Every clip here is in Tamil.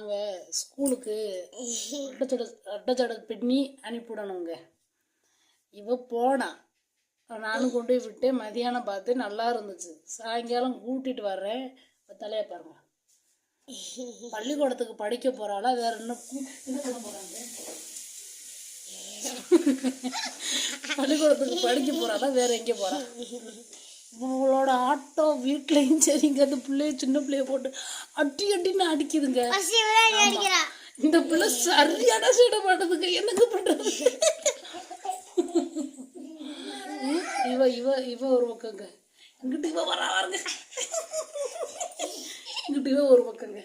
நாங்கள் ஸ்கூலுக்கு அட்டச்சடை பின்னி அனுப்பிவிடணுங்க. இவ போனா நானும் கொண்டு போய் விட்டேன். மதியானம் பார்த்து நல்லா இருந்துச்சு. சாயங்காலம் கூட்டிகிட்டு வர்றேன். தலையை பாருங்க. பள்ளிக்கூடத்துக்கு படிக்க போகிறாளா வேற என்ன பண்ண போகிறாங்க? பள்ளிக்கூடத்துக்கு படிக்க போகிறாளா வேற எங்கே போகிறா? இவங்களோட ஆட்டம் வீட்லையும் சரிங்க. அந்த பிள்ளைய சின்ன பிள்ளைய போட்டு அட்டின்னு அடிக்குதுங்க. இந்த பிள்ளை சரியான சீடை பண்ணுதுங்க. என்னங்க பண்றது? இவ இவ இவ ஒரு பக்கங்க, இங்கிட்டு இவ வராங்க, இங்கிட்டு இவ ஒரு பக்கங்க.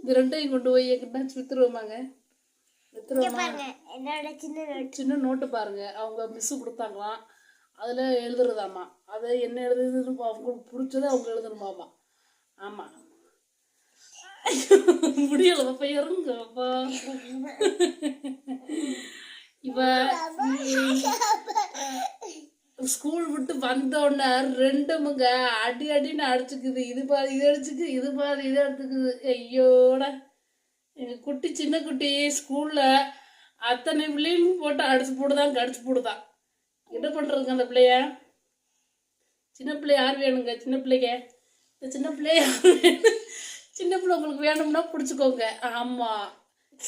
இந்த ரெண்டையும் கொண்டு போய் எங்கிட்ட வித்துருவோமாங்க. சின்ன நோட்டு பாருங்க, அவங்க மிஸ்ஸு கொடுத்தாங்களாம். அதில் எழுதுறதாம்மா. அதை என்ன எழுதுதுன்னு அவங்களுக்கு பிடிச்சதை அவங்க எழுதணுமாம்மா. ஆமாம், முடியலப்பா இறங்கப்பா. இவ ஸ்கூல் விட்டு வந்தோடனே ரெண்டுமுங்க அடின்னு அடிச்சுக்குது. இது பாதி இது அடிச்சுக்கு, இது பாதி இது எடுத்துக்குது. ஐயோட எங்கள் குட்டி சின்ன குட்டி ஸ்கூலில் அத்தனை பிள்ளையும் போட்டு அடிச்சு போடுதான். என்ன பண்ணுறதுங்க அந்த பிள்ளைய? சின்ன பிள்ளை யார் வேணுங்க? சின்ன பிள்ளைங்க, இந்த சின்ன பிள்ளைய சின்ன பிள்ளை உங்களுக்கு வேணும்னா பிடிச்சிக்கோங்க. ஆமாம்,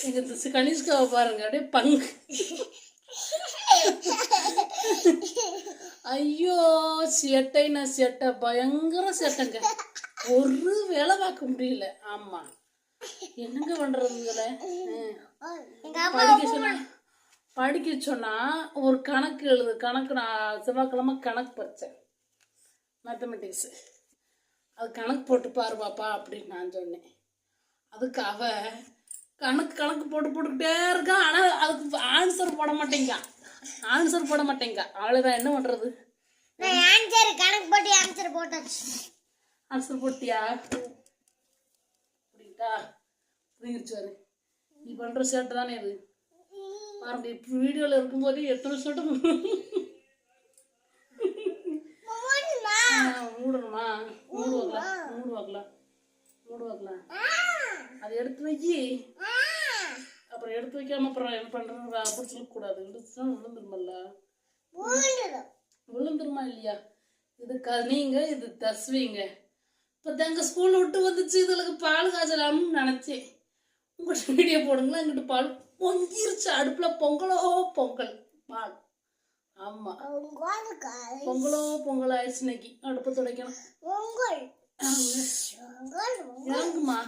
எங்கள் கனிஷ்காவை பாருங்க, அப்படியே பங்கு. ஐயோ சேட்டைன்னா சேட்டை, பயங்கர சேட்டைங்க. ஒரு வேலை பார்க்க முடியல. ஆமாம், என்னங்க பண்ணுறதுங்கள? படிக்க சொன்னா ஒரு கணக்கு எழுது. கணக்கு நான் செவ்வாய்க்கிழமை கணக்கு படித்தேன், மேத்தமெட்டிக்ஸு. அது கணக்கு போட்டு பாரு பாப்பா அப்படின்னு நான் சொன்னேன். அதுக்கு அவ கணக்கு போட்டுக்கிட்டே இருக்கா. ஆனால் அதுக்கு ஆன்சர் போட மாட்டேங்க. அவ்வளோதான், என்ன பண்ணுறது? ஆன்சர் போட்டியா? அப்படின்ட்டா புரிஞ்சிருச்சாரு. நீ பண்ணுற சேட்டை தானே அது பாருங்க. இப்போ வீடியோவில் இருக்கும்போது எத்தனை சேட்டை மூடணுமா? மூடுவாங்களா? அதை எடுத்து வைக்கி. அப்புறம் எடுத்து வைக்காம அப்புறம் என்ன பண்ணுறது? அப்படி சொல்லக்கூடாது. எடுத்துதான் விழுந்துருமா இல்லையா? இது கனிங்க, இது தஸ்விங்க. இப்போ தாங்க ஸ்கூல் விட்டு வந்துச்சு. இதுக்கு பால் காய்ச்சலாம்னு நினச்சேன். உங்கள்கிட்ட வீடியோ போடுங்களா? எங்கிட்ட பால் பொங்கிருச்சு. அடுப்பில் பொங்கல் பால். ஆமாம், பொங்கல் ஆயிடுச்சு. இன்னைக்கு அடுப்பு துடைக்கணும். இறங்குமா?